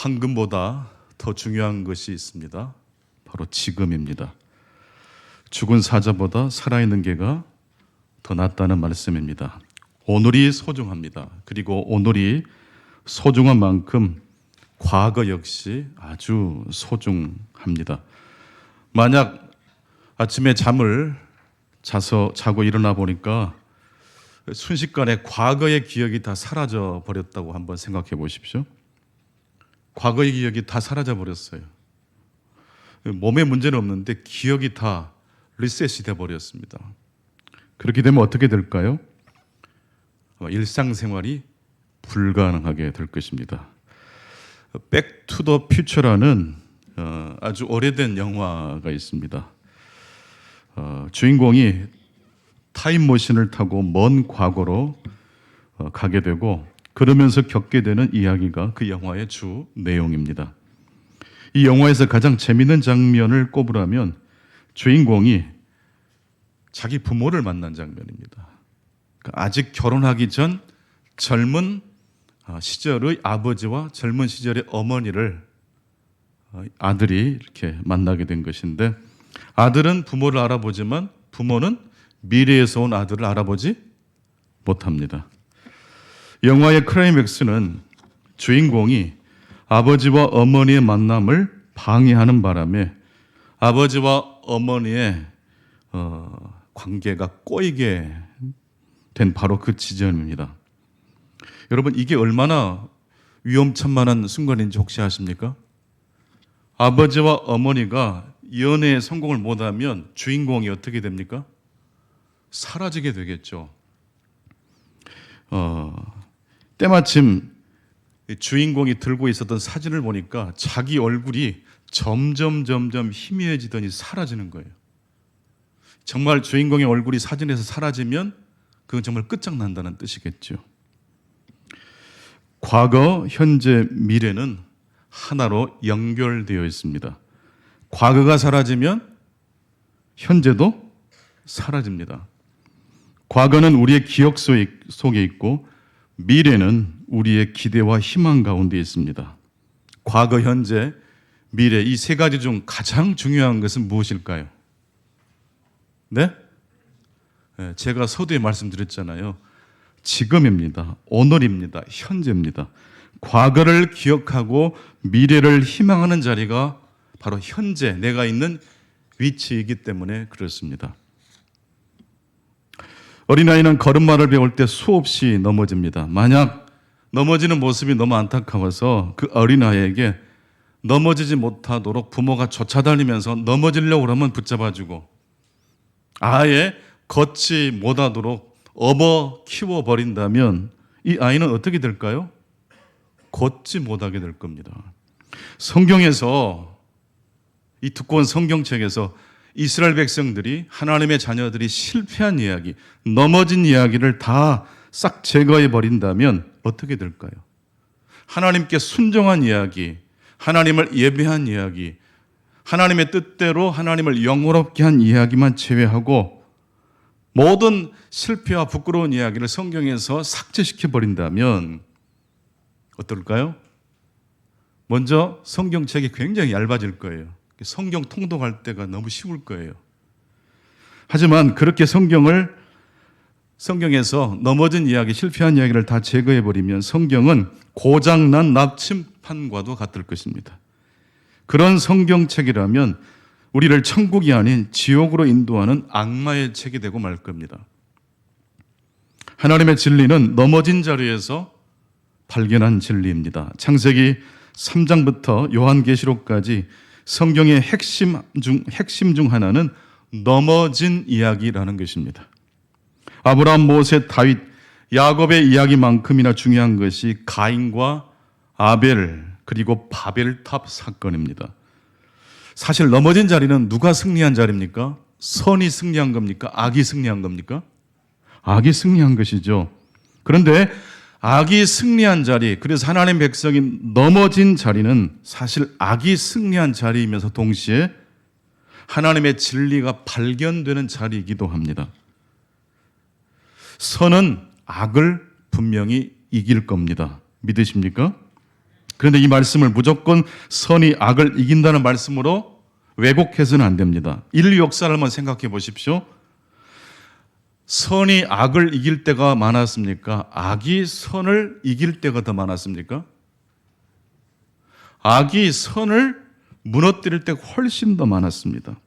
황금보다 더 중요한 것이 있습니다. 바로 지금입니다. 죽은 사자보다 살아있는 개가 더 낫다는 말씀입니다. 오늘이 소중합니다. 그리고 오늘이 소중한 만큼 과거 역시 아주 소중합니다. 만약 아침에 잠을 자고 일어나 보니까 순식간에 과거의 기억이 다 사라져 버렸다고 한번 생각해 보십시오. 과거의 기억이 다 사라져 버렸어요. 몸에 문제는 없는데 기억이 다 리셋이 돼 버렸습니다. 그렇게 되면 어떻게 될까요? 일상생활이 불가능하게 될 것입니다. 백 투 더 퓨처라는 아주 오래된 영화가 있습니다. 주인공이 타임머신을 타고 먼 과거로 가게 되고 그러면서 겪게 되는 이야기가 그 영화의 주 내용입니다. 이 영화에서 가장 재미있는 장면을 꼽으라면 주인공이 자기 부모를 만난 장면입니다. 그러니까 아직 결혼하기 전 젊은 시절의 아버지와 젊은 시절의 어머니를 아들이 이렇게 만나게 된 것인데, 아들은 부모를 알아보지만 부모는 미래에서 온 아들을 알아보지 못합니다. 영화의 클라이맥스는 주인공이 아버지와 어머니의 만남을 방해하는 바람에 아버지와 어머니의 관계가 꼬이게 된 바로 그 지점입니다. 여러분, 이게 얼마나 위험천만한 순간인지 혹시 아십니까? 아버지와 어머니가 연애에 성공을 못하면 주인공이 어떻게 됩니까? 사라지게 되겠죠. 때마침 주인공이 들고 있었던 사진을 보니까 자기 얼굴이 점점 희미해지더니 사라지는 거예요. 정말 주인공의 얼굴이 사진에서 사라지면 그건 정말 끝장난다는 뜻이겠죠. 과거, 현재, 미래는 하나로 연결되어 있습니다. 과거가 사라지면 현재도 사라집니다. 과거는 우리의 기억 속에 있고 미래는 우리의 기대와 희망 가운데 있습니다. 과거, 현재, 미래, 이 세 가지 중 가장 중요한 것은 무엇일까요? 네? 제가 서두에 말씀드렸잖아요. 지금입니다. 오늘입니다. 현재입니다. 과거를 기억하고 미래를 희망하는 자리가 바로 현재 내가 있는 위치이기 때문에 그렇습니다. 어린아이는 걸음마를 배울 때 수없이 넘어집니다. 만약 넘어지는 모습이 너무 안타까워서 그 어린아이에게 넘어지지 못하도록 부모가 쫓아다니면서 넘어지려고 하면 붙잡아주고 아예 걷지 못하도록 업어 키워버린다면 이 아이는 어떻게 될까요? 걷지 못하게 될 겁니다. 성경에서, 이 두꺼운 성경책에서 이스라엘 백성들이, 하나님의 자녀들이 실패한 이야기, 넘어진 이야기를 다 싹 제거해 버린다면 어떻게 될까요? 하나님께 순종한 이야기, 하나님을 예배한 이야기, 하나님의 뜻대로 하나님을 영원롭게 한 이야기만 제외하고 모든 실패와 부끄러운 이야기를 성경에서 삭제시켜 버린다면 어떨까요? 먼저 성경책이 굉장히 얇아질 거예요. 성경 통독할 때가 너무 쉬울 거예요. 하지만 그렇게 성경에서 넘어진 이야기, 실패한 이야기를 다 제거해버리면 성경은 고장난 납치판과도 같을 것입니다. 그런 성경책이라면 우리를 천국이 아닌 지옥으로 인도하는 악마의 책이 되고 말 겁니다. 하나님의 진리는 넘어진 자리에서 발견한 진리입니다. 창세기 3장부터 요한계시록까지 성경의 핵심 중 하나는 넘어진 이야기라는 것입니다. 아브라함, 모세, 다윗, 야곱의 이야기만큼이나 중요한 것이 가인과 아벨 그리고 바벨탑 사건입니다. 사실 넘어진 자리는 누가 승리한 자리입니까? 선이 승리한 겁니까? 악이 승리한 겁니까? 악이 승리한 것이죠. 그런데 악이 승리한 자리, 그래서 하나님 백성이 넘어진 자리는 사실 악이 승리한 자리이면서 동시에 하나님의 진리가 발견되는 자리이기도 합니다. 선은 악을 분명히 이길 겁니다. 믿으십니까? 그런데 이 말씀을 무조건 선이 악을 이긴다는 말씀으로 왜곡해서는 안 됩니다. 인류 역사를 한번 생각해 보십시오. 선이 악을 이길 때가 많았습니까? 악이 선을 이길 때가 더 많았습니까? 악이 선을 무너뜨릴 때가 훨씬 더 많았습니다.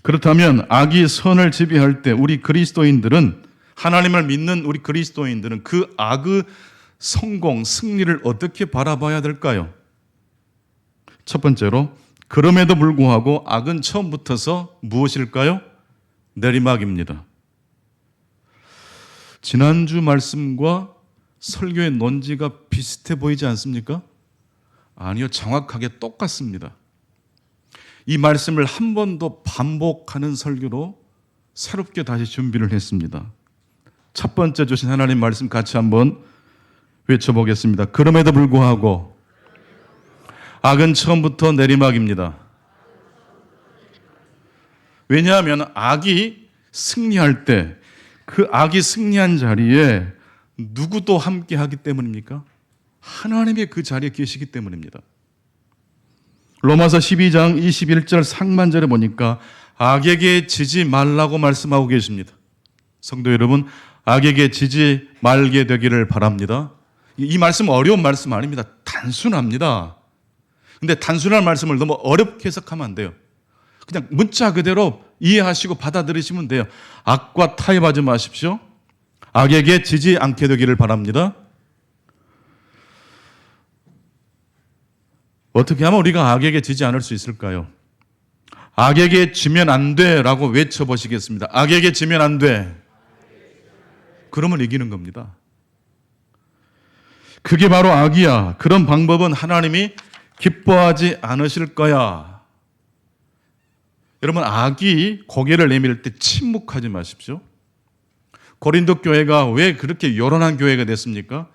그렇다면 악이 선을 지배할 때 우리 그리스도인들은, 하나님을 믿는 우리 그리스도인들은 그 악의 성공, 승리를 어떻게 바라봐야 될까요? 첫 번째로, 그럼에도 불구하고 악은 처음부터서 무엇일까요? 내리막입니다. 지난주 말씀과 설교의 논지가 비슷해 보이지 않습니까? 아니요, 정확하게 똑같습니다. 이 말씀을 한 번 더 반복하는 설교로 새롭게 다시 준비를 했습니다. 첫 번째 주신 하나님 말씀 같이 한번 외쳐보겠습니다. 그럼에도 불구하고 악은 처음부터 내리막입니다. 왜냐하면 악이 승리할 때 그 악이 승리한 자리에 누구도 함께 하기 때문입니까? 하나님이 그 자리에 계시기 때문입니다. 로마서 12장 21절 상반절에 보니까 악에게 지지 말라고 말씀하고 계십니다. 성도 여러분, 악에게 지지 말게 되기를 바랍니다. 이 말씀 어려운 말씀 아닙니다. 단순합니다. 근데 단순한 말씀을 너무 어렵게 해석하면 안 돼요. 그냥 문자 그대로 이해하시고 받아들이시면 돼요. 악과 타협하지 마십시오. 악에게 지지 않게 되기를 바랍니다. 어떻게 하면 우리가 악에게 지지 않을 수 있을까요? 악에게 지면 안 돼라고 외쳐보시겠습니다. 악에게 지면 안 돼. 그러면 이기는 겁니다. 그게 바로 악이야. 그런 방법은 하나님이 기뻐하지 않으실 거야. 여러분, 악이 고개를 내밀 때 침묵하지 마십시오. 고린도 교회가 왜 그렇게 요란한 교회가 됐습니까?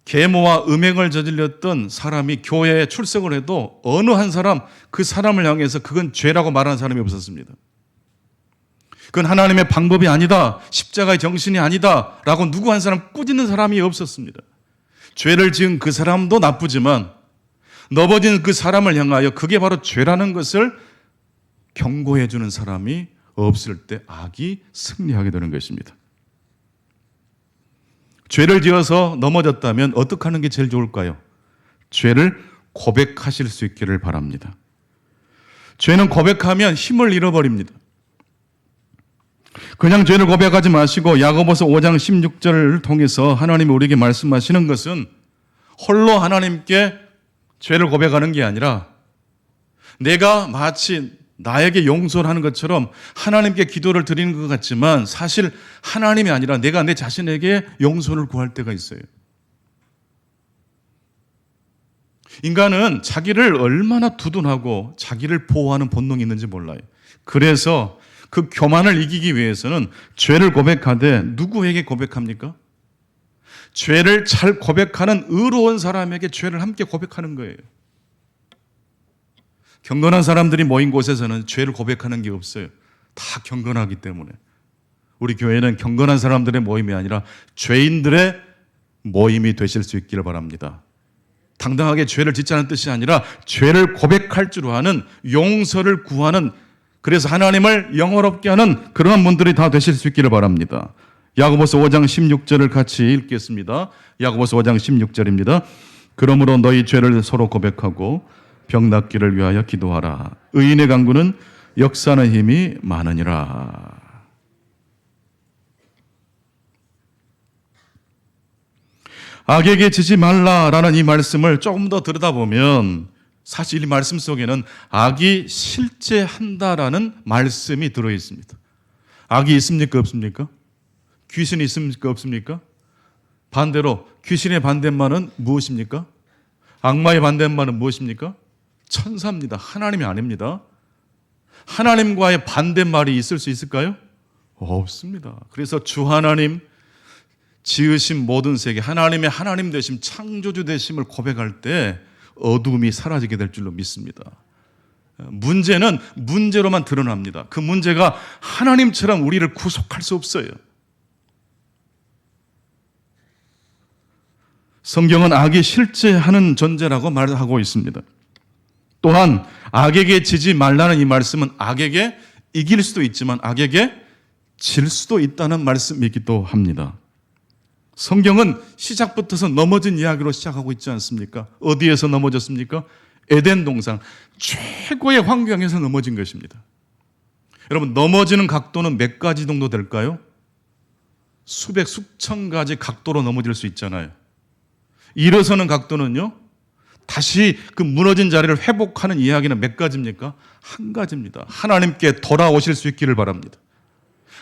계모와 음행을 저질렀던 사람이 교회에 출석을 해도 어느 한 사람, 그 사람을 향해서 그건 죄라고 말하는 사람이 없었습니다. 그건 하나님의 방법이 아니다, 십자가의 정신이 아니다 라고 누구 한 사람 꾸짖는 사람이 없었습니다. 죄를 지은 그 사람도 나쁘지만 넘어진 그 사람을 향하여 그게 바로 죄라는 것을 경고해 주는 사람이 없을 때 악이 승리하게 되는 것입니다. 죄를 지어서 넘어졌다면 어떻게 하는 게 제일 좋을까요? 죄를 고백하실 수 있기를 바랍니다. 죄는 고백하면 힘을 잃어버립니다. 그냥 죄를 고백하지 마시고 야고보서 5장 16절을 통해서 하나님이 우리에게 말씀하시는 것은 홀로 하나님께 죄를 고백하는 게 아니라 내가 마치 나에게 용서를 하는 것처럼 하나님께 기도를 드리는 것 같지만 사실 하나님이 아니라 내가 내 자신에게 용서를 구할 때가 있어요. 인간은 자기를 얼마나 두둔하고 자기를 보호하는 본능이 있는지 몰라요. 그래서 그 교만을 이기기 위해서는 죄를 고백하되 누구에게 고백합니까? 죄를 잘 고백하는 의로운 사람에게 죄를 함께 고백하는 거예요. 경건한 사람들이 모인 곳에서는 죄를 고백하는 게 없어요. 다 경건하기 때문에. 우리 교회는 경건한 사람들의 모임이 아니라 죄인들의 모임이 되실 수 있기를 바랍니다. 당당하게 죄를 짓자는 뜻이 아니라 죄를 고백할 줄 아는, 용서를 구하는, 그래서 하나님을 영화롭게 하는 그런 분들이 다 되실 수 있기를 바랍니다. 야고보서 5장 16절을 같이 읽겠습니다. 야고보서 5장 16절입니다. 그러므로 너희 죄를 서로 고백하고 병 낫기를 위하여 기도하라. 의인의 강구는 역사하는 힘이 많으니라. 악에게 지지 말라라는 이 말씀을 조금 더 들여다보면 사실 이 말씀 속에는 악이 실제한다라는 말씀이 들어있습니다. 악이 있습니까? 없습니까? 귀신이 있습니까? 없습니까? 반대로 귀신의 반대말은 무엇입니까? 악마의 반대말은 무엇입니까? 천사입니다. 하나님이 아닙니다. 하나님과의 반대말이 있을 수 있을까요? 없습니다. 그래서 주 하나님, 지으신 모든 세계, 하나님의 하나님 되심, 창조주 되심을 고백할 때 어둠이 사라지게 될 줄로 믿습니다. 문제는 문제로만 드러납니다. 그 문제가 하나님처럼 우리를 구속할 수 없어요. 성경은 악이 실제하는 존재라고 말하고 있습니다. 또한 악에게 지지 말라는 이 말씀은 악에게 이길 수도 있지만 악에게 질 수도 있다는 말씀이기도 합니다. 성경은 시작부터서 넘어진 이야기로 시작하고 있지 않습니까? 어디에서 넘어졌습니까? 에덴 동산, 최고의 환경에서 넘어진 것입니다. 여러분, 넘어지는 각도는 몇 가지 정도 될까요? 수백, 수천 가지 각도로 넘어질 수 있잖아요. 일어서는 각도는요, 다시 그 무너진 자리를 회복하는 이야기는 몇 가지입니까? 한 가지입니다. 하나님께 돌아오실 수 있기를 바랍니다.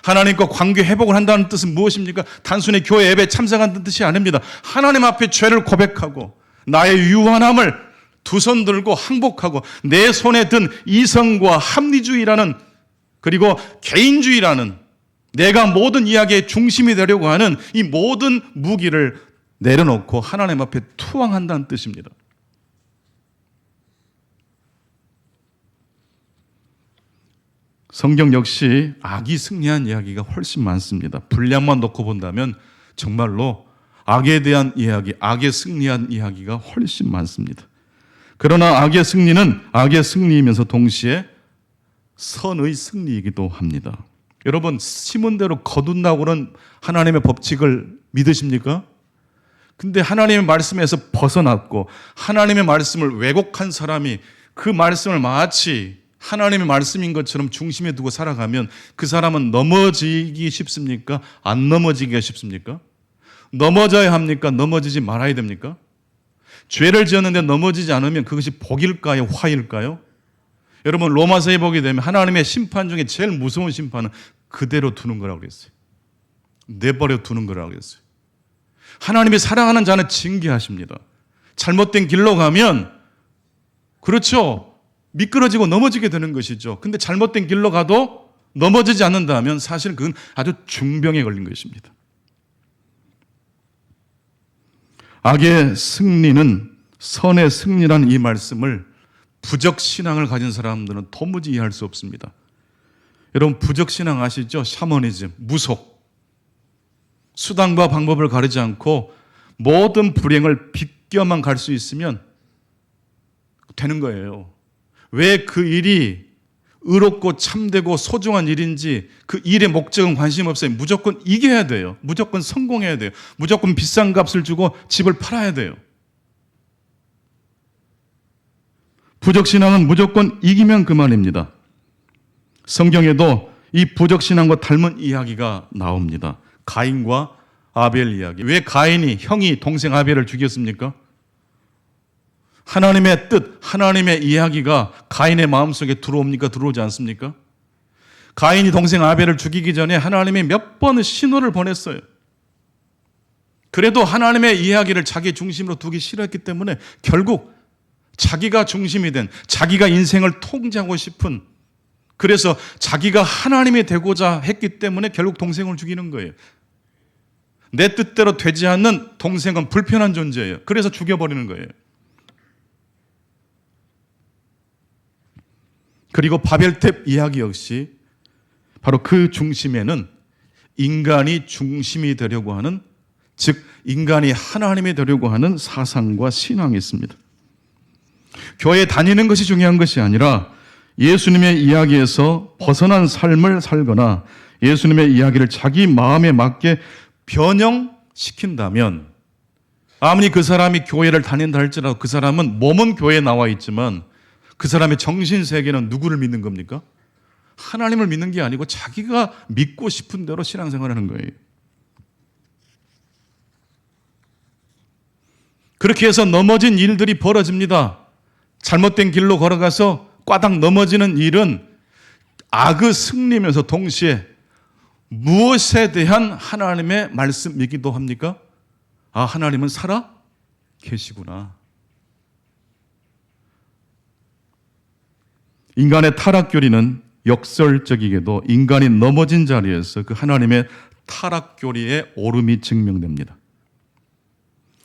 하나님과 관계 회복을 한다는 뜻은 무엇입니까? 단순히 교회 예배에 참석한다는 뜻이 아닙니다. 하나님 앞에 죄를 고백하고 나의 유한함을 두 손 들고 항복하고 내 손에 든 이성과 합리주의라는, 그리고 개인주의라는, 내가 모든 이야기의 중심이 되려고 하는 이 모든 무기를 내려놓고 하나님 앞에 투항한다는 뜻입니다. 성경 역시 악이 승리한 이야기가 훨씬 많습니다. 분량만 놓고 본다면 정말로 악에 대한 이야기, 악에 승리한 이야기가 훨씬 많습니다. 그러나 악의 승리는 악의 승리이면서 동시에 선의 승리이기도 합니다. 여러분, 심은 대로 거둔다고는 하나님의 법칙을 믿으십니까? 근데 하나님의 말씀에서 벗어났고 하나님의 말씀을 왜곡한 사람이 그 말씀을 마치 하나님의 말씀인 것처럼 중심에 두고 살아가면 그 사람은 넘어지기 쉽습니까? 안 넘어지기가 쉽습니까? 넘어져야 합니까? 넘어지지 말아야 됩니까? 죄를 지었는데 넘어지지 않으면 그것이 복일까요? 화일까요? 여러분, 로마서에 보게 되면 하나님의 심판 중에 제일 무서운 심판은 그대로 두는 거라고 그랬어요. 내버려 두는 거라고 그랬어요. 하나님이 사랑하는 자는 징계하십니다. 잘못된 길로 가면, 그렇죠, 미끄러지고 넘어지게 되는 것이죠. 근데 잘못된 길로 가도 넘어지지 않는다면 사실 그건 아주 중병에 걸린 것입니다. 악의 승리는 선의 승리라는 이 말씀을 부적신앙을 가진 사람들은 도무지 이해할 수 없습니다. 여러분, 부적신앙 아시죠? 샤머니즘, 무속. 수단과 방법을 가리지 않고 모든 불행을 비껴만 갈 수 있으면 되는 거예요. 왜 그 일이 의롭고 참되고 소중한 일인지 그 일의 목적은 관심 없어요. 무조건 이겨야 돼요. 무조건 성공해야 돼요. 무조건 비싼 값을 주고 집을 팔아야 돼요. 부적신앙은 무조건 이기면 그만입니다. 성경에도 이 부적신앙과 닮은 이야기가 나옵니다. 가인과 아벨 이야기. 왜 가인이, 형이 동생 아벨을 죽였습니까? 하나님의 뜻, 하나님의 이야기가 가인의 마음속에 들어옵니까? 들어오지 않습니까? 가인이 동생 아벨을 죽이기 전에 하나님이 몇 번의 신호를 보냈어요. 그래도 하나님의 이야기를 자기 중심으로 두기 싫었기 때문에 결국 자기가 중심이 된, 자기가 인생을 통제하고 싶은, 그래서 자기가 하나님이 되고자 했기 때문에 결국 동생을 죽이는 거예요. 내 뜻대로 되지 않는 동생은 불편한 존재예요. 그래서 죽여버리는 거예요. 그리고 바벨탑 이야기 역시 바로 그 중심에는 인간이 중심이 되려고 하는, 즉 인간이 하나님이 되려고 하는 사상과 신앙이 있습니다. 교회 다니는 것이 중요한 것이 아니라 예수님의 이야기에서 벗어난 삶을 살거나 예수님의 이야기를 자기 마음에 맞게 변형시킨다면, 아무리 그 사람이 교회를 다닌다 할지라도 그 사람은 몸은 교회에 나와 있지만 그 사람의 정신세계는 누구를 믿는 겁니까? 하나님을 믿는 게 아니고 자기가 믿고 싶은 대로 신앙생활을 하는 거예요. 그렇게 해서 넘어진 일들이 벌어집니다. 잘못된 길로 걸어가서 꽈당 넘어지는 일은 악의 승리면서 동시에 무엇에 대한 하나님의 말씀이기도 합니까? 아, 하나님은 살아 계시구나. 인간의 타락교리는 역설적이게도 인간이 넘어진 자리에서 그 하나님의 타락교리의 오름이 증명됩니다.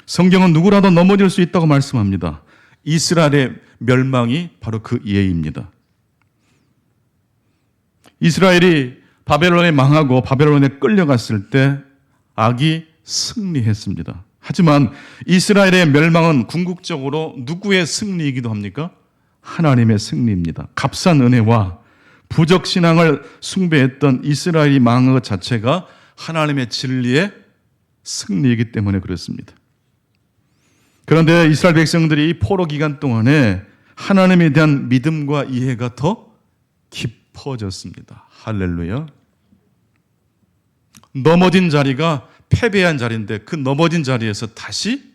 성경은 누구라도 넘어질 수 있다고 말씀합니다. 이스라엘의 멸망이 바로 그 예입니다. 이스라엘이 바벨론에 망하고 바벨론에 끌려갔을 때 악이 승리했습니다. 하지만 이스라엘의 멸망은 궁극적으로 누구의 승리이기도 합니까? 하나님의 승리입니다. 값싼 은혜와 부적 신앙을 숭배했던 이스라엘이 망한 것 자체가 하나님의 진리의 승리이기 때문에 그렇습니다. 그런데 이스라엘 백성들이 이 포로 기간 동안에 하나님에 대한 믿음과 이해가 더 깊어졌습니다. 할렐루야. 넘어진 자리가 패배한 자리인데 그 넘어진 자리에서 다시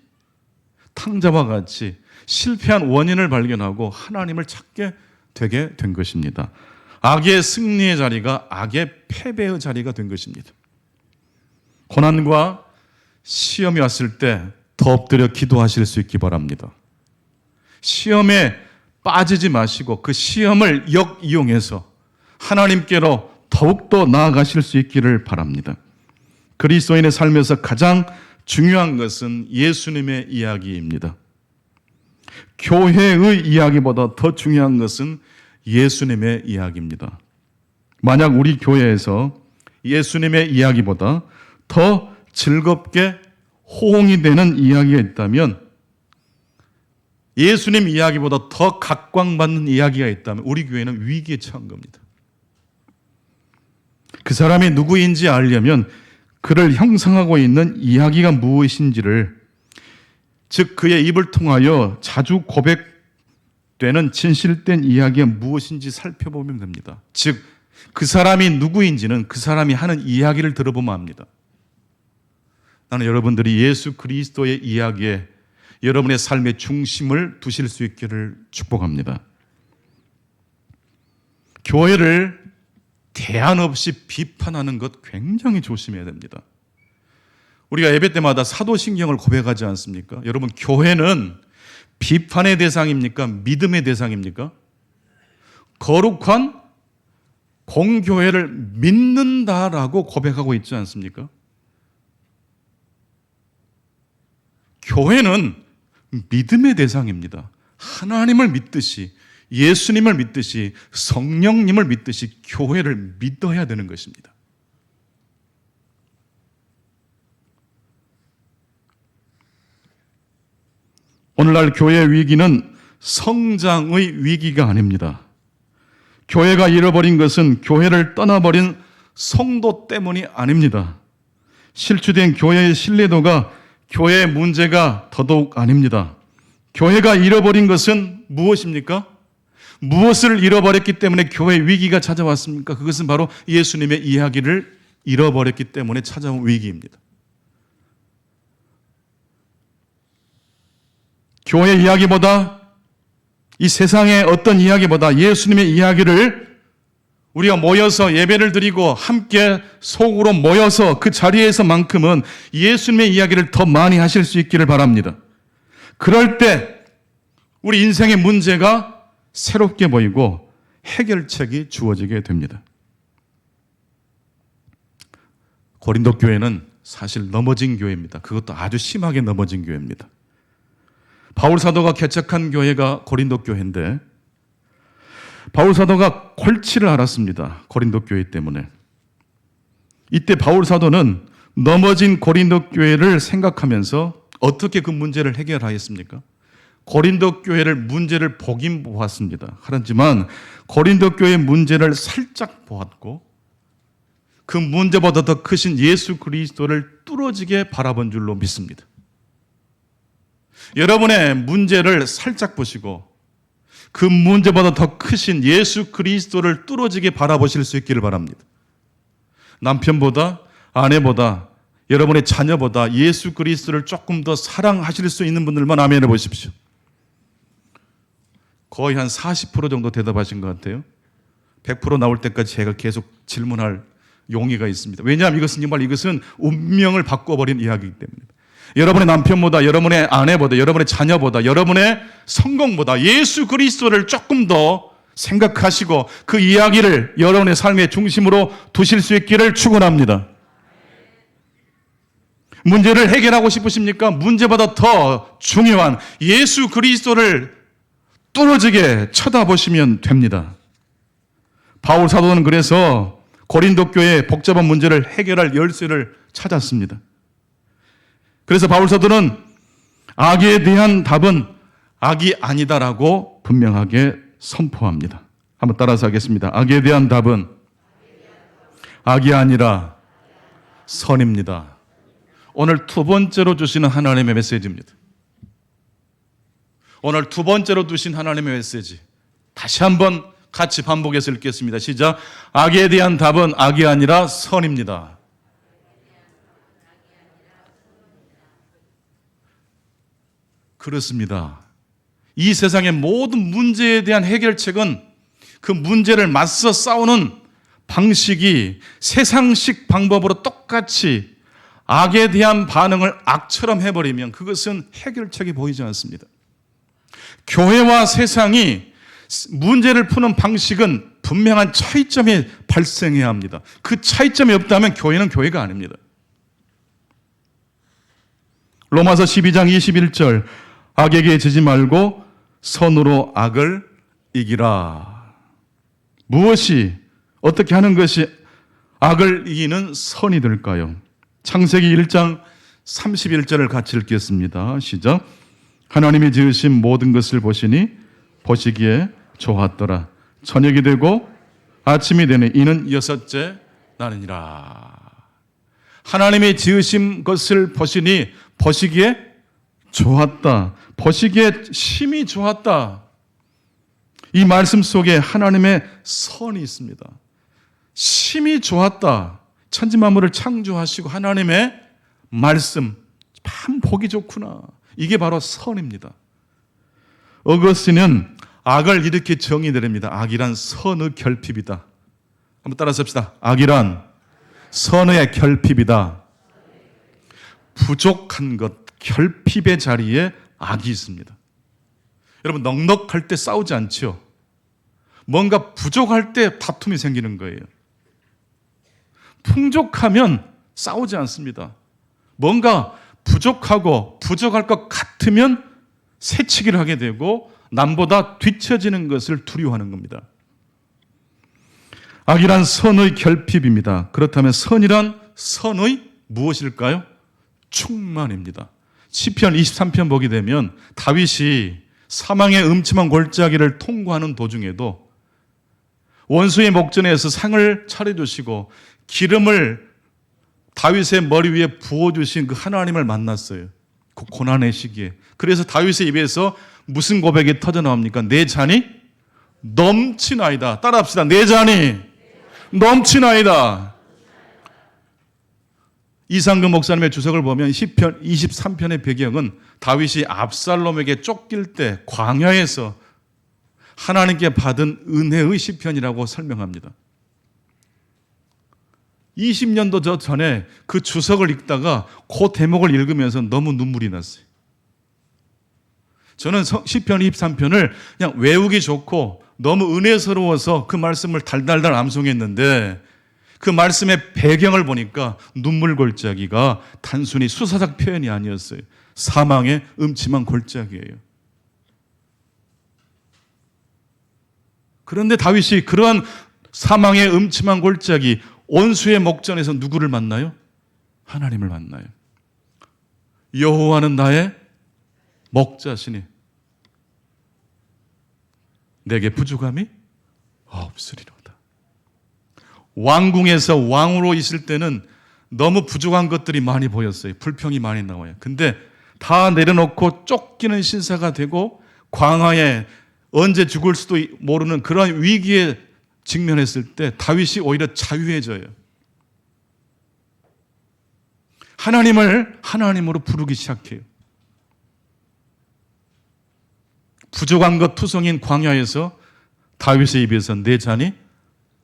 탕자와 같이 실패한 원인을 발견하고 하나님을 찾게 되게 된 것입니다. 악의 승리의 자리가 악의 패배의 자리가 된 것입니다. 고난과 시험이 왔을 때 더 엎드려 기도하실 수 있기 바랍니다. 시험에 빠지지 마시고 그 시험을 역이용해서 하나님께로 더욱더 나아가실 수 있기를 바랍니다. 그리스도인의 삶에서 가장 중요한 것은 예수님의 이야기입니다. 교회의 이야기보다 더 중요한 것은 예수님의 이야기입니다. 만약 우리 교회에서 예수님의 이야기보다 더 즐겁게 호응이 되는 이야기가 있다면, 예수님 이야기보다 더 각광받는 이야기가 있다면 우리 교회는 위기에 처한 겁니다. 그 사람이 누구인지 알려면 그를 형성하고 있는 이야기가 무엇인지를, 즉 그의 입을 통하여 자주 고백되는 진실된 이야기가 무엇인지 살펴보면 됩니다. 즉 그 사람이 누구인지는 그 사람이 하는 이야기를 들어보면 압니다. 나는 여러분들이 예수 그리스도의 이야기에 여러분의 삶의 중심을 두실 수 있기를 축복합니다. 교회를 대안 없이 비판하는 것 굉장히 조심해야 됩니다. 우리가 예배 때마다 사도신경을 고백하지 않습니까? 여러분, 교회는 비판의 대상입니까? 믿음의 대상입니까? 거룩한 공교회를 믿는다라고 고백하고 있지 않습니까? 교회는 믿음의 대상입니다. 하나님을 믿듯이, 예수님을 믿듯이, 성령님을 믿듯이 교회를 믿어야 되는 것입니다. 오늘날 교회의 위기는 성장의 위기가 아닙니다. 교회가 잃어버린 것은 교회를 떠나버린 성도 때문이 아닙니다. 실추된 교회의 신뢰도가 교회의 문제가 더더욱 아닙니다. 교회가 잃어버린 것은 무엇입니까? 무엇을 잃어버렸기 때문에 교회의 위기가 찾아왔습니까? 그것은 바로 예수님의 이야기를 잃어버렸기 때문에 찾아온 위기입니다. 교회 이야기보다, 이 세상의 어떤 이야기보다 예수님의 이야기를 우리가 모여서 예배를 드리고 함께 속으로 모여서 그 자리에서만큼은 예수님의 이야기를 더 많이 하실 수 있기를 바랍니다. 그럴 때 우리 인생의 문제가 새롭게 보이고 해결책이 주어지게 됩니다. 고린도 교회는 사실 넘어진 교회입니다. 그것도 아주 심하게 넘어진 교회입니다. 바울 사도가 개척한 교회가 고린도 교회인데, 바울 사도가 골치를 앓았습니다. 고린도 교회 때문에. 이때 바울 사도는 넘어진 고린도 교회를 생각하면서 어떻게 그 문제를 해결하였습니까? 고린도 교회를 문제를 보긴 보았습니다. 하지만 고린도 교회의 문제를 살짝 보았고 그 문제보다 더 크신 예수 그리스도를 뚫어지게 바라본 줄로 믿습니다. 여러분의 문제를 살짝 보시고 그 문제보다 더 크신 예수 그리스도를 뚫어지게 바라보실 수 있기를 바랍니다. 남편보다, 아내보다, 여러분의 자녀보다 예수 그리스도를 조금 더 사랑하실 수 있는 분들만 아멘을 보십시오. 거의 한 40% 정도 대답하신 것 같아요. 100% 나올 때까지 제가 계속 질문할 용의가 있습니다. 왜냐하면 이것은 운명을 바꿔버린 이야기이기 때문입니다. 여러분의 남편보다, 여러분의 아내보다, 여러분의 자녀보다, 여러분의 성공보다 예수 그리스도를 조금 더 생각하시고 그 이야기를 여러분의 삶의 중심으로 두실 수 있기를 축원합니다. 문제를 해결하고 싶으십니까? 문제보다 더 중요한 예수 그리스도를 뚫어지게 쳐다보시면 됩니다. 바울 사도는 그래서 고린도 교회의 복잡한 문제를 해결할 열쇠를 찾았습니다. 그래서 바울 사도는 악에 대한 답은 악이 아니다라고 분명하게 선포합니다. 한번 따라서 하겠습니다. 악에 대한 답은 악이 아니라 선입니다. 오늘 두 번째로 주시는 하나님의 메시지입니다. 오늘 두 번째로 주신 하나님의 메시지. 다시 한번 같이 반복해서 읽겠습니다. 시작. 악에 대한 답은 악이 아니라 선입니다. 그렇습니다. 이 세상의 모든 문제에 대한 해결책은 그 문제를 맞서 싸우는 방식이 세상식 방법으로 똑같이 악에 대한 반응을 악처럼 해버리면 그것은 해결책이 보이지 않습니다. 교회와 세상이 문제를 푸는 방식은 분명한 차이점이 발생해야 합니다. 그 차이점이 없다면 교회는 교회가 아닙니다. 로마서 12장 21절 악에게 지지 말고 선으로 악을 이기라. 무엇이 어떻게 하는 것이 악을 이기는 선이 될까요? 창세기 1장 31절을 같이 읽겠습니다. 시작. 하나님이 지으신 모든 것을 보시니 보시기에 좋았더라. 저녁이 되고 아침이 되니 이는 여섯째 날이니라. 하나님이 지으신 것을 보시니 보시기에 좋았다. 보시기에 심히 좋았다. 이 말씀 속에 하나님의 선이 있습니다. 심히 좋았다. 천지만물을 창조하시고 하나님의 말씀 참 보기 좋구나. 이게 바로 선입니다. 어거스틴은 악을 이렇게 정의드립니다. 악이란 선의 결핍이다. 한번 따라서 합시다. 악이란 선의 결핍이다. 부족한 것, 결핍의 자리에 악이 있습니다. 여러분 넉넉할 때 싸우지 않죠? 뭔가 부족할 때 다툼이 생기는 거예요. 풍족하면 싸우지 않습니다. 뭔가 부족하고 부족할 것 같으면 새치기를 하게 되고 남보다 뒤처지는 것을 두려워하는 겁니다. 악이란 선의 결핍입니다. 그렇다면 선이란 선의 무엇일까요? 충만입니다. 시편 23편 보게 되면 다윗이 사망의 음침한 골짜기를 통과하는 도중에도 원수의 목전에서 상을 차려주시고 기름을 다윗의 머리 위에 부어주신 그 하나님을 만났어요. 그 고난의 시기에. 그래서 다윗의 입에서 무슨 고백이 터져나옵니까? 내 잔이 넘치나이다. 따라합시다. 내 잔이 넘치나이다. 이상금 목사님의 주석을 보면 시편 23편의 배경은 다윗이 압살롬에게 쫓길 때 광야에서 하나님께 받은 은혜의 시편이라고 설명합니다. 20년도 전에 그 주석을 읽다가 그 대목을 읽으면서 너무 눈물이 났어요. 저는 시편 23편을 그냥 외우기 좋고 너무 은혜스러워서 그 말씀을 달달달 암송했는데 그 말씀의 배경을 보니까 눈물 골짜기가 단순히 수사작 표현이 아니었어요. 사망의 음침한 골짜기예요. 그런데 다윗이 그러한 사망의 음침한 골짜기, 원수의 목전에서 누구를 만나요? 하나님을 만나요. 여호와는 나의 목자시니 내게 부족함이 없으리로다. 왕궁에서 왕으로 있을 때는 너무 부족한 것들이 많이 보였어요. 불평이 많이 나와요. 근데 다 내려놓고 쫓기는 신사가 되고 광야에 언제 죽을 수도 모르는 그런 위기에 직면했을 때 다윗이 오히려 자유해져요. 하나님을 하나님으로 부르기 시작해요. 부족한 것 투성인 광야에서 다윗의 입에서 내 잔이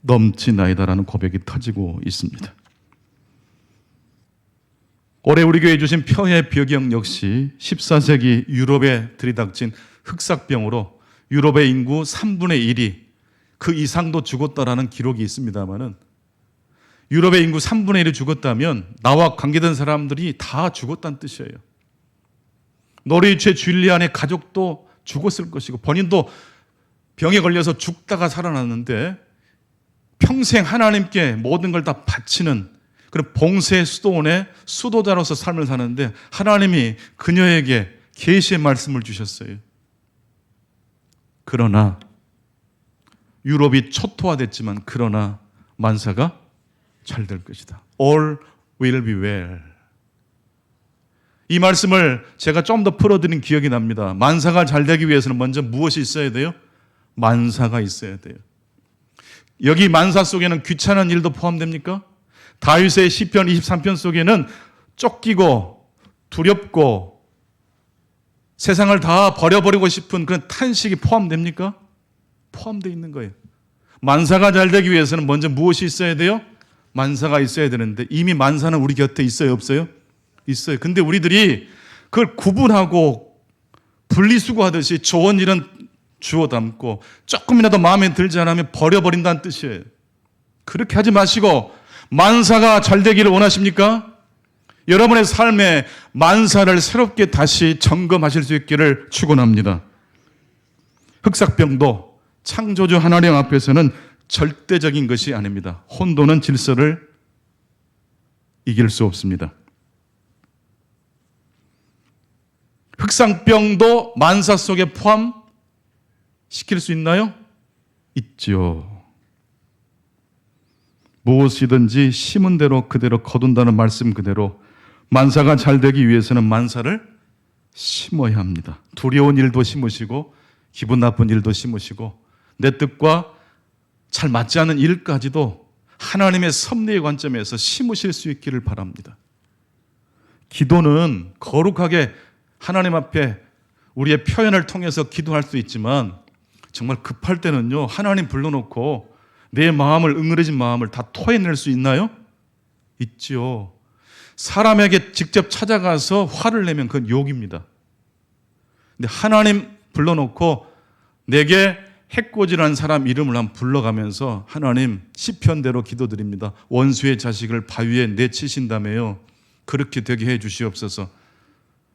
넘치나이다라는 고백이 터지고 있습니다. 올해 우리 교회에 주신 표의 배경 역시 14세기 유럽에 들이닥친 흑사병으로 유럽의 인구 3분의 1이 그 이상도 죽었다라는 기록이 있습니다만은 유럽의 인구 3분의 1이 죽었다면 나와 관계된 사람들이 다 죽었다는 뜻이에요. 노르위치의 줄리안의 가족도 죽었을 것이고 본인도 병에 걸려서 죽다가 살아났는데 평생 하나님께 모든 걸 다 바치는 그런 봉쇄 수도원의 수도자로서 삶을 사는데 하나님이 그녀에게 계시의 말씀을 주셨어요. 그러나 유럽이 초토화됐지만 그러나 만사가 잘 될 것이다. All will be well. 이 말씀을 제가 좀 더 풀어드린 기억이 납니다. 만사가 잘 되기 위해서는 먼저 무엇이 있어야 돼요? 만사가 있어야 돼요. 여기 만사 속에는 귀찮은 일도 포함됩니까? 다윗의 시편 23편 속에는 쫓기고 두렵고 세상을 다 버려버리고 싶은 그런 탄식이 포함됩니까? 포함되어 있는 거예요. 만사가 잘 되기 위해서는 먼저 무엇이 있어야 돼요? 만사가 있어야 되는데 이미 만사는 우리 곁에 있어요, 없어요? 있어요. 근데 우리들이 그걸 구분하고 분리수거하듯이 좋은 일은 주워 담고 조금이라도 마음에 들지 않으면 버려버린다는 뜻이에요. 그렇게 하지 마시고 만사가 잘 되기를 원하십니까? 여러분의 삶에 만사를 새롭게 다시 점검하실 수 있기를 축원합니다. 흑삭병도 창조주 하나님 앞에서는 절대적인 것이 아닙니다. 혼돈은 질서를 이길 수 없습니다. 흑상병도 만사 속에 포함시킬 수 있나요? 있죠. 무엇이든지 심은 대로 그대로 거둔다는 말씀 그대로 만사가 잘 되기 위해서는 만사를 심어야 합니다. 두려운 일도 심으시고 기분 나쁜 일도 심으시고 내 뜻과 잘 맞지 않는 일까지도 하나님의 섭리의 관점에서 심으실 수 있기를 바랍니다. 기도는 거룩하게 하나님 앞에 우리의 표현을 통해서 기도할 수 있지만 정말 급할 때는요, 하나님 불러놓고 내 마음을, 응어리진 마음을 다 토해낼 수 있나요? 있지요. 사람에게 직접 찾아가서 화를 내면 그건 욕입니다. 근데 하나님 불러놓고 내게 해코지라는 사람 이름을 한번 불러가면서 하나님 시편대로 기도드립니다. 원수의 자식을 바위에 내치신다며요. 그렇게 되게 해 주시옵소서.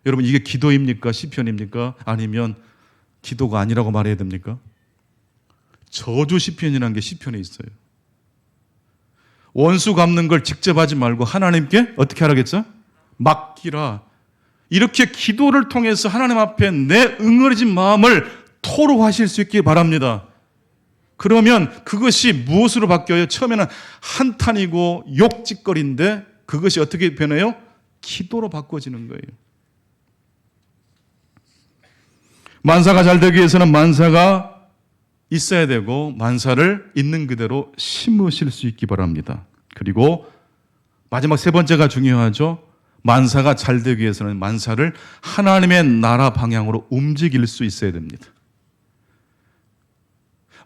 여러분 이게 기도입니까? 시편입니까? 아니면 기도가 아니라고 말해야 됩니까? 저주 시편이라는 게 시편에 있어요. 원수 갚는 걸 직접 하지 말고 하나님께 어떻게 하라겠죠? 맡기라. 이렇게 기도를 통해서 하나님 앞에 내 응어리진 마음을 토로하실 수 있기 바랍니다. 그러면 그것이 무엇으로 바뀌어요? 처음에는 한탄이고 욕짓거리인데 그것이 어떻게 변해요? 기도로 바꿔지는 거예요. 만사가 잘 되기 위해서는 만사가 있어야 되고 만사를 있는 그대로 심으실 수 있기 바랍니다. 그리고 마지막 세 번째가 중요하죠. 만사가 잘 되기 위해서는 만사를 하나님의 나라 방향으로 움직일 수 있어야 됩니다.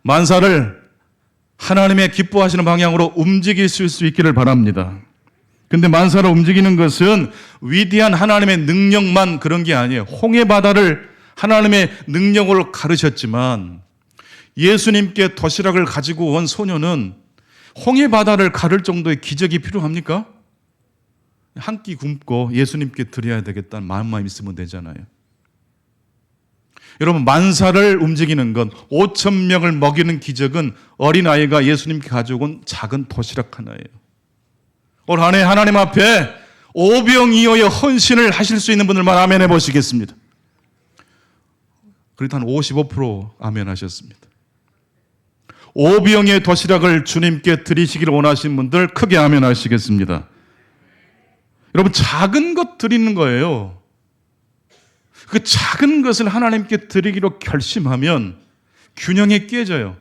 만사를 하나님의 기뻐하시는 방향으로 움직일 수 있기를 바랍니다. 근데 만사를 움직이는 것은 위대한 하나님의 능력만 그런 게 아니에요. 홍해 바다를 하나님의 능력으로 가르셨지만 예수님께 도시락을 가지고 온 소녀는 홍해 바다를 가를 정도의 기적이 필요합니까? 한 끼 굶고 예수님께 드려야 되겠다는 마음만 있으면 되잖아요. 여러분 만사를 움직이는 건 5천 명을 먹이는 기적은 어린아이가 예수님께 가져온 작은 도시락 하나예요. 올 한 해 하나님 앞에 오병이어의 헌신을 하실 수 있는 분들만 아멘 해보시겠습니다. 그래도 한 55% 아멘 하셨습니다. 오병이어의 도시락을 주님께 드리시기를 원하시는 분들 크게 아멘 하시겠습니다. 여러분 작은 것 드리는 거예요. 그 작은 것을 하나님께 드리기로 결심하면 균형이 깨져요.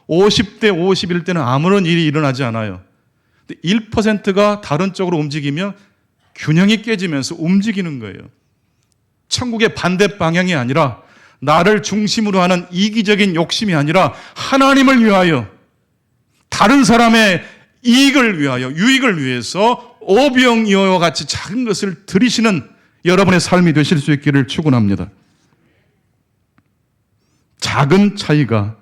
50대 51대는 아무런 일이 일어나지 않아요. 1%가 다른 쪽으로 움직이면 균형이 깨지면서 움직이는 거예요. 천국의 반대 방향이 아니라 나를 중심으로 하는 이기적인 욕심이 아니라 하나님을 위하여 다른 사람의 이익을 위하여 유익을 위해서 오병이어와 같이 작은 것을 드리시는 여러분의 삶이 되실 수 있기를 축원합니다. 작은 차이가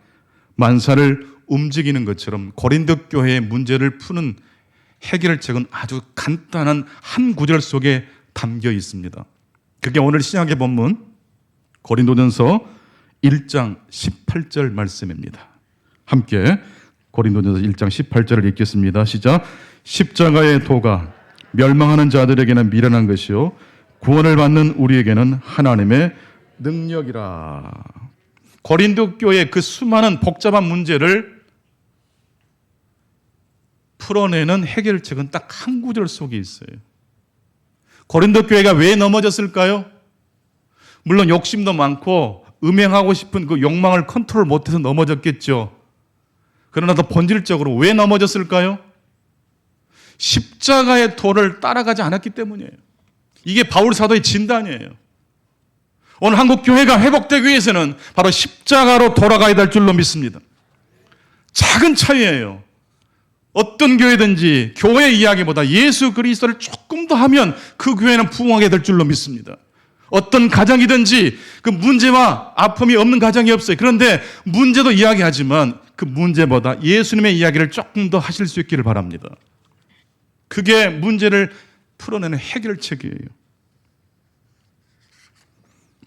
만사를 움직이는 것처럼 고린도 교회의 문제를 푸는 해결책은 아주 간단한 한 구절 속에 담겨 있습니다. 그게 오늘 신약의 본문 고린도전서 1장 18절 말씀입니다. 함께 고린도전서 1장 18절을 읽겠습니다. 시작. 십자가의 도가 멸망하는 자들에게는 미련한 것이요 구원을 받는 우리에게는 하나님의 능력이라. 고린도 교회의 그 수많은 복잡한 문제를 풀어내는 해결책은 딱 한 구절 속에 있어요. 고린도 교회가 왜 넘어졌을까요? 물론 욕심도 많고 음행하고 싶은 그 욕망을 컨트롤 못해서 넘어졌겠죠. 그러나 더 본질적으로 왜 넘어졌을까요? 십자가의 도를 따라가지 않았기 때문이에요. 이게 바울 사도의 진단이에요. 오늘 한국 교회가 회복되기 위해서는 바로 십자가로 돌아가야 될 줄로 믿습니다. 작은 차이예요. 어떤 교회든지 교회 이야기보다 예수 그리스도를 조금 더 하면 그 교회는 부흥하게 될 줄로 믿습니다. 어떤 가정이든지 그 문제와 아픔이 없는 가정이 없어요. 그런데 문제도 이야기하지만 그 문제보다 예수님의 이야기를 조금 더 하실 수 있기를 바랍니다. 그게 문제를 풀어내는 해결책이에요.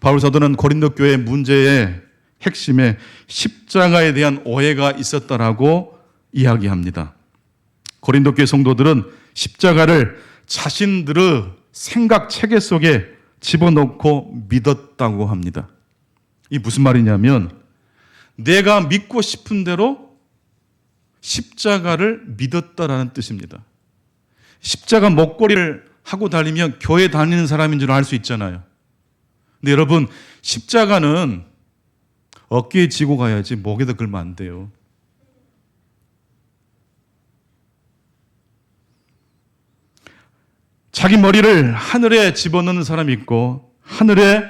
바울 사도는 고린도 교회 문제의 핵심에 십자가에 대한 오해가 있었다라고 이야기합니다. 고린도 교회 성도들은 십자가를 자신들의 생각 체계 속에 집어넣고 믿었다고 합니다. 이 무슨 말이냐면 내가 믿고 싶은 대로 십자가를 믿었다라는 뜻입니다. 십자가 목걸이를 하고 다니면 교회 다니는 사람인 줄 알 수 있잖아요. 근데 여러분, 십자가는 어깨에 지고 가야지 목에다 걸면 안 돼요. 자기 머리를 하늘에 집어넣는 사람이 있고 하늘에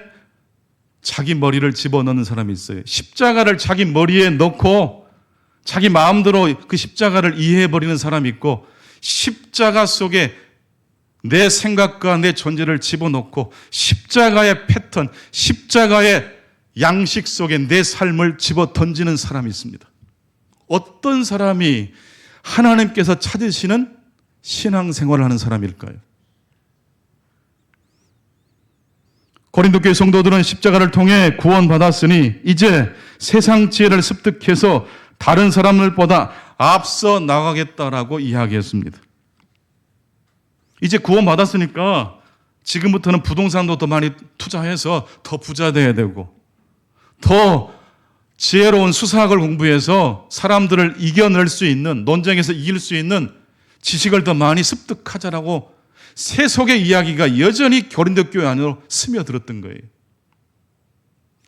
자기 머리를 집어넣는 사람이 있어요. 십자가를 자기 머리에 넣고 자기 마음대로 그 십자가를 이해해버리는 사람이 있고 십자가 속에 내 생각과 내 존재를 집어넣고 십자가의 패턴, 십자가의 양식 속에 내 삶을 집어 던지는 사람이 있습니다. 어떤 사람이 하나님께서 찾으시는 신앙생활을 하는 사람일까요? 고린도 교회 성도들은 십자가를 통해 구원받았으니 이제 세상 지혜를 습득해서 다른 사람들보다 앞서 나가겠다라고 이야기했습니다. 이제 구원받았으니까 지금부터는 부동산도 더 많이 투자해서 더 부자 돼야 되고 더 지혜로운 수사학을 공부해서 사람들을 이겨낼 수 있는, 논쟁에서 이길 수 있는 지식을 더 많이 습득하자라고 세속의 이야기가 여전히 고린도 교회 안으로 스며들었던 거예요.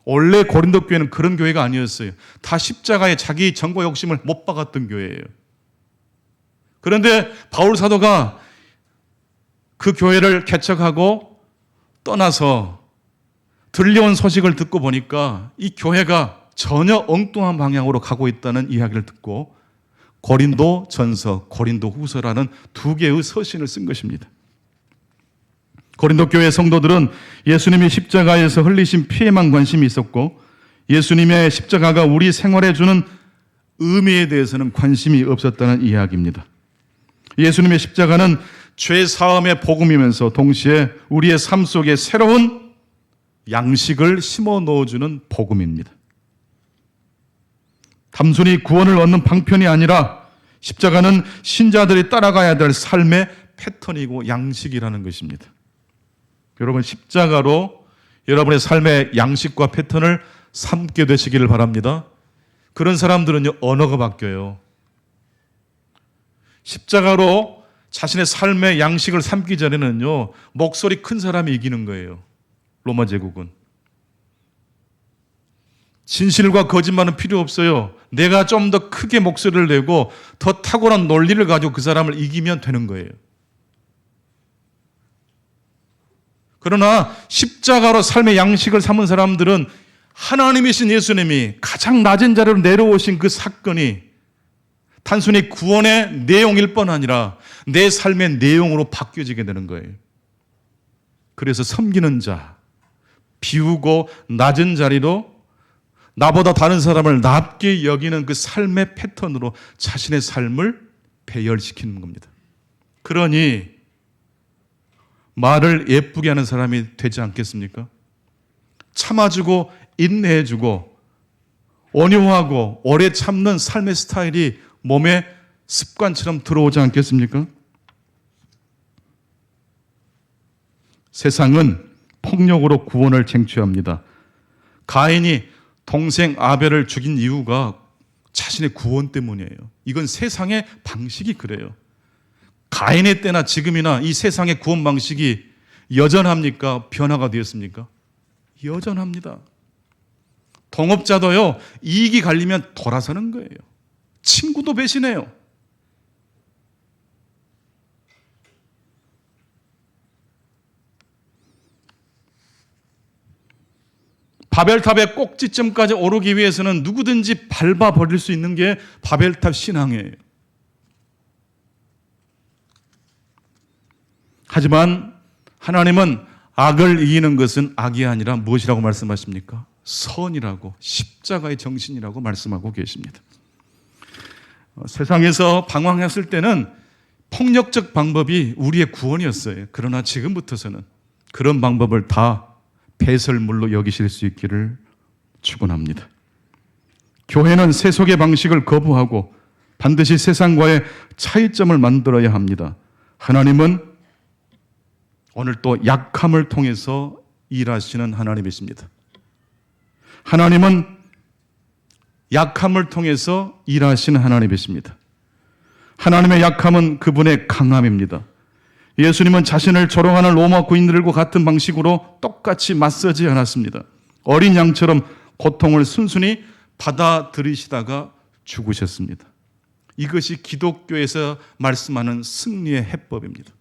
원래 고린도 교회는 그런 교회가 아니었어요. 다 십자가에 자기 정보 욕심을 못 박았던 교회예요. 그런데 바울 사도가 그 교회를 개척하고 떠나서 들려온 소식을 듣고 보니까 이 교회가 전혀 엉뚱한 방향으로 가고 있다는 이야기를 듣고 고린도 전서, 고린도 후서라는 두 개의 서신을 쓴 것입니다. 고린도 교회 성도들은 예수님이 십자가에서 흘리신 피에만 관심이 있었고 예수님의 십자가가 우리 생활에 주는 의미에 대해서는 관심이 없었다는 이야기입니다. 예수님의 십자가는 죄 사함의 복음이면서 동시에 우리의 삶 속에 새로운 양식을 심어 넣어주는 복음입니다. 단순히 구원을 얻는 방편이 아니라 십자가는 신자들이 따라가야 될 삶의 패턴이고 양식이라는 것입니다. 여러분, 십자가로 여러분의 삶의 양식과 패턴을 삼게 되시기를 바랍니다. 그런 사람들은요, 언어가 바뀌어요. 십자가로 자신의 삶의 양식을 삼기 전에는요, 목소리 큰 사람이 이기는 거예요. 로마 제국은. 진실과 거짓말은 필요 없어요. 내가 좀 더 크게 목소리를 내고 더 탁월한 논리를 가지고 그 사람을 이기면 되는 거예요. 그러나 십자가로 삶의 양식을 삼은 사람들은 하나님이신 예수님이 가장 낮은 자리로 내려오신 그 사건이 단순히 구원의 내용일 뿐 아니라 내 삶의 내용으로 바뀌어지게 되는 거예요. 그래서 섬기는 자, 비우고 낮은 자리로 나보다 다른 사람을 낮게 여기는 그 삶의 패턴으로 자신의 삶을 배열시키는 겁니다. 그러니 말을 예쁘게 하는 사람이 되지 않겠습니까? 참아주고 인내해주고 온유하고 오래 참는 삶의 스타일이 몸에 습관처럼 들어오지 않겠습니까? 세상은 폭력으로 구원을 쟁취합니다. 가인이 동생 아벨을 죽인 이유가 자신의 구원 때문이에요. 이건 세상의 방식이 그래요. 가인의 때나 지금이나 이 세상의 구원 방식이 여전합니까? 변화가 되었습니까? 여전합니다. 동업자도요, 이익이 갈리면 돌아서는 거예요. 친구도 배신해요. 바벨탑의 꼭지점까지 오르기 위해서는 누구든지 밟아버릴 수 있는 게 바벨탑 신앙이에요. 하지만 하나님은 악을 이기는 것은 악이 아니라 무엇이라고 말씀하십니까? 선이라고, 십자가의 정신이라고 말씀하고 계십니다. 세상에서 방황했을 때는 폭력적 방법이 우리의 구원이었어요. 그러나 지금부터서는 그런 방법을 다 배설물로 여기실 수 있기를 축원합니다. 교회는 세속의 방식을 거부하고 반드시 세상과의 차이점을 만들어야 합니다. 하나님은 오늘 또 약함을 통해서 일하시는 하나님이십니다. 하나님은 약함을 통해서 일하시는 하나님이십니다. 하나님의 약함은 그분의 강함입니다. 예수님은 자신을 조롱하는 로마 군인들과 같은 방식으로 똑같이 맞서지 않았습니다. 어린 양처럼 고통을 순순히 받아들이시다가 죽으셨습니다. 이것이 기독교에서 말씀하는 승리의 해법입니다.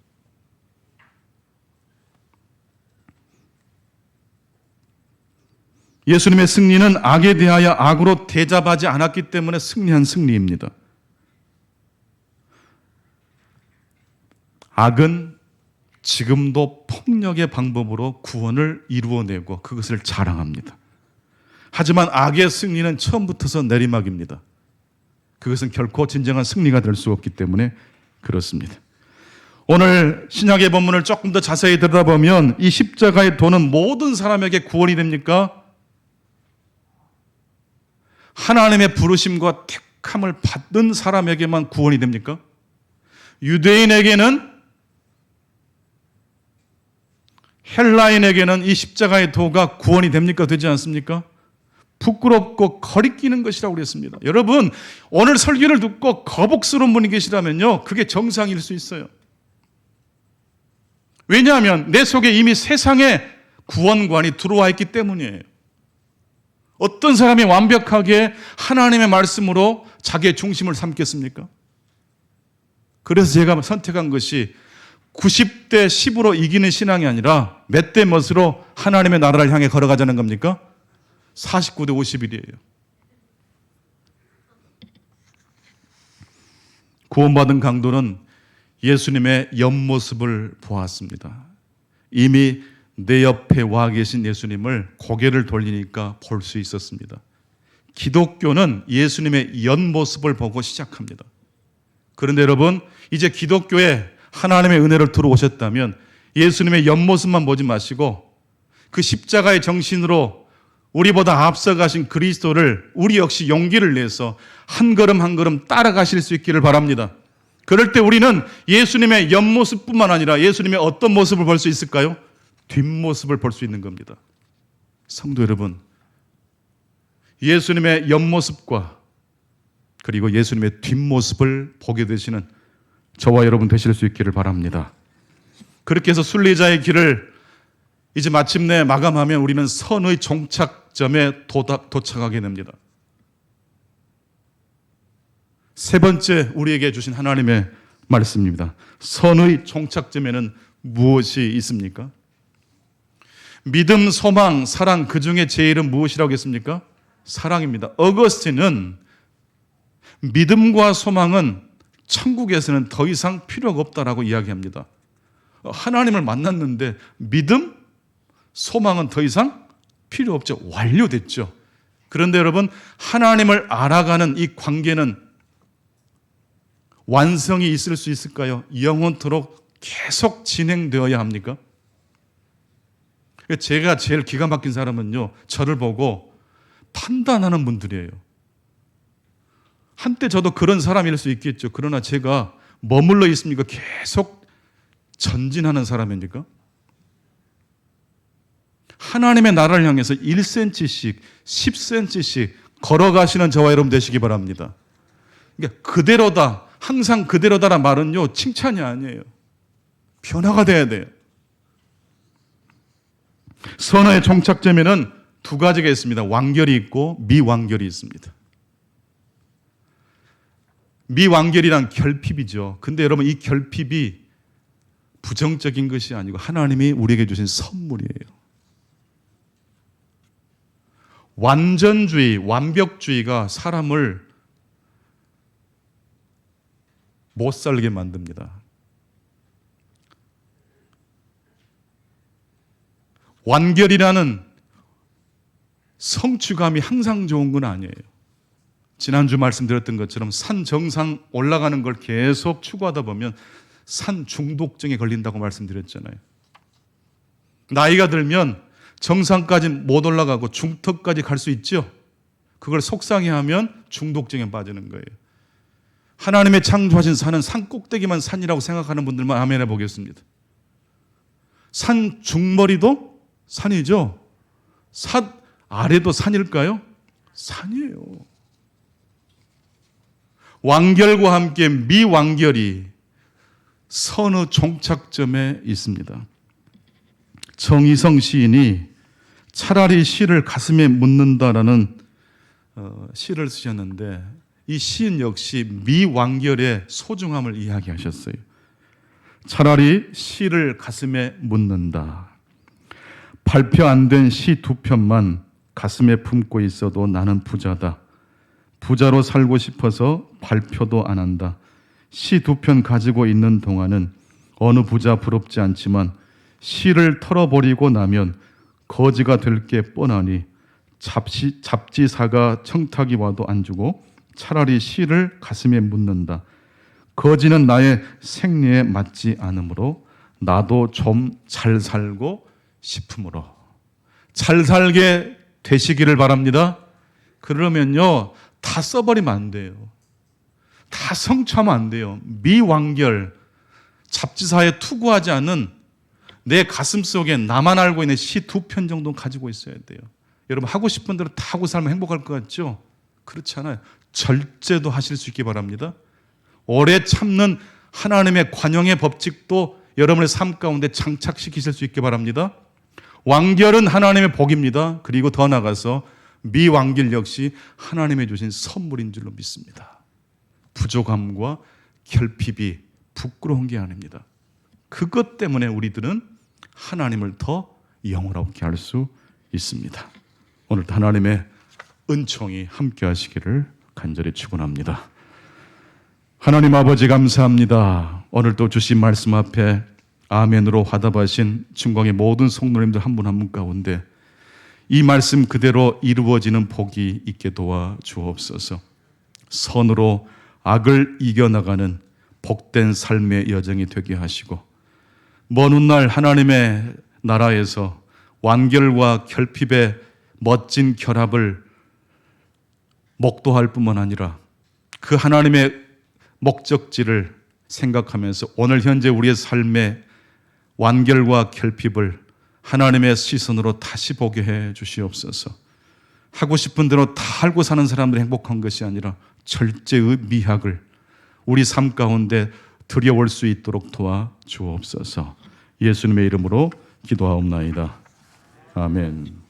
예수님의 승리는 악에 대하여 악으로 대접하지 않았기 때문에 승리한 승리입니다. 악은 지금도 폭력의 방법으로 구원을 이루어내고 그것을 자랑합니다. 하지만 악의 승리는 처음부터서 내리막입니다. 그것은 결코 진정한 승리가 될 수 없기 때문에 그렇습니다. 오늘 신약의 본문을 조금 더 자세히 들여다보면 이 십자가의 도는 모든 사람에게 구원이 됩니까? 하나님의 부르심과 택함을 받은 사람에게만 구원이 됩니까? 유대인에게는, 헬라인에게는 이 십자가의 도가 구원이 됩니까? 되지 않습니까? 부끄럽고 거리끼는 것이라고 그랬습니다. 여러분, 오늘 설교를 듣고 거북스러운 분이 계시다면요, 그게 정상일 수 있어요. 왜냐하면 내 속에 이미 세상의 구원관이 들어와 있기 때문이에요. 어떤 사람이 완벽하게 하나님의 말씀으로 자기의 중심을 삼겠습니까? 그래서 제가 선택한 것이 90대 10으로 이기는 신앙이 아니라 몇 대 몇으로 하나님의 나라를 향해 걸어가자는 겁니까? 49대 51이에요. 구원받은 강도는 예수님의 옆모습을 보았습니다. 이미 내 옆에 와 계신 예수님을 고개를 돌리니까 볼 수 있었습니다. 기독교는 예수님의 옆모습을 보고 시작합니다. 그런데 여러분, 이제 기독교에 하나님의 은혜를 들어오셨다면 예수님의 옆모습만 보지 마시고 그 십자가의 정신으로 우리보다 앞서가신 그리스도를 우리 역시 용기를 내서 한 걸음 한 걸음 따라가실 수 있기를 바랍니다. 그럴 때 우리는 예수님의 옆모습뿐만 아니라 예수님의 어떤 모습을 볼 수 있을까요? 뒷모습을 볼 수 있는 겁니다. 성도 여러분, 예수님의 옆모습과 그리고 예수님의 뒷모습을 보게 되시는 저와 여러분 되실 수 있기를 바랍니다. 그렇게 해서 순례자의 길을 이제 마침내 마감하면 우리는 선의 종착점에 도착하게 됩니다. 세 번째 우리에게 주신 하나님의 말씀입니다. 선의 종착점에는 무엇이 있습니까? 믿음, 소망, 사랑, 그 중에 제일은 무엇이라고 했습니까? 사랑입니다. 어거스틴은 믿음과 소망은 천국에서는 더 이상 필요가 없다라고 이야기합니다. 하나님을 만났는데 믿음, 소망은 더 이상 필요 없죠. 완료됐죠. 그런데 여러분, 하나님을 알아가는 이 관계는 완성이 있을 수 있을까요? 영원토록 계속 진행되어야 합니까? 제가 제일 기가 막힌 사람은요, 저를 보고 판단하는 분들이에요. 한때 저도 그런 사람일 수 있겠죠. 그러나 제가 머물러 있습니까? 계속 전진하는 사람입니까? 하나님의 나라를 향해서 1cm씩 10cm씩 걸어가시는 저와 여러분 되시기 바랍니다. 그러니까 그대로다, 항상 그대로다란 말은요, 칭찬이 아니에요. 변화가 돼야 돼요. 선어의 종착점에는 두 가지가 있습니다. 완결이 있고 미완결이 있습니다. 미완결이란 결핍이죠. 근데 여러분, 이 결핍이 부정적인 것이 아니고 하나님이 우리에게 주신 선물이에요. 완전주의, 완벽주의가 사람을 못 살게 만듭니다. 완결이라는 성취감이 항상 좋은 건 아니에요. 지난주 말씀드렸던 것처럼 산 정상 올라가는 걸 계속 추구하다 보면 산 중독증에 걸린다고 말씀드렸잖아요. 나이가 들면 정상까지 못 올라가고 중턱까지 갈 수 있죠. 그걸 속상해하면 중독증에 빠지는 거예요. 하나님의 창조하신 산은 산 꼭대기만 산이라고 생각하는 분들만 아멘 해보겠습니다. 산 중머리도 산이죠. 산 아래도 산일까요? 산이에요. 완결과 함께 미완결이 선의 종착점에 있습니다. 정희성 시인이 차라리 시를 가슴에 묻는다라는 시를 쓰셨는데, 이 시인 역시 미완결의 소중함을 이야기하셨어요. 차라리 시를 가슴에 묻는다. 발표 안 된 시 2편만 가슴에 품고 있어도 나는 부자다. 부자로 살고 싶어서 발표도 안 한다. 시 2편 가지고 있는 동안은 어느 부자 부럽지 않지만 시를 털어버리고 나면 거지가 될 게 뻔하니 잡지사가 청탁이 와도 안 주고 차라리 시를 가슴에 묻는다. 거지는 나의 생리에 맞지 않으므로 나도 좀 잘 살고 싶으므로. 잘 살게 되시기를 바랍니다. 그러면요, 다 써버리면 안 돼요. 다 성취하면 안 돼요. 미완결, 잡지사에 투구하지 않은 내 가슴 속에 나만 알고 있는 시 2편 정도는 가지고 있어야 돼요. 여러분, 하고 싶은 대로 다 하고 살면 행복할 것 같죠? 그렇지 않아요. 절제도 하실 수 있기 바랍니다. 오래 참는 하나님의 관용의 법칙도 여러분의 삶 가운데 장착시키실 수 있기 바랍니다. 완결은 하나님의 복입니다. 그리고 더 나아가서 미완결 역시 하나님의 주신 선물인 줄로 믿습니다. 부족함과 결핍이 부끄러운 게 아닙니다. 그것 때문에 우리들은 하나님을 더 영원하게 할 수 있습니다. 오늘도 하나님의 은총이 함께 하시기를 간절히 축원합니다. 하나님 아버지 감사합니다. 오늘도 주신 말씀 앞에 아멘으로 화답하신 중광의 모든 성도님들 한 분 한 분 가운데 이 말씀 그대로 이루어지는 복이 있게 도와 주옵소서. 선으로 악을 이겨나가는 복된 삶의 여정이 되게 하시고, 먼 훗날 하나님의 나라에서 완결과 결핍의 멋진 결합을 목도할 뿐만 아니라 그 하나님의 목적지를 생각하면서 오늘 현재 우리의 삶의 완결과 결핍을 하나님의 시선으로 다시 보게 해 주시옵소서. 하고 싶은 대로 다 알고 사는 사람들이 행복한 것이 아니라 절제의 미학을 우리 삶 가운데 들여올 수 있도록 도와 주옵소서. 예수님의 이름으로 기도하옵나이다. 아멘.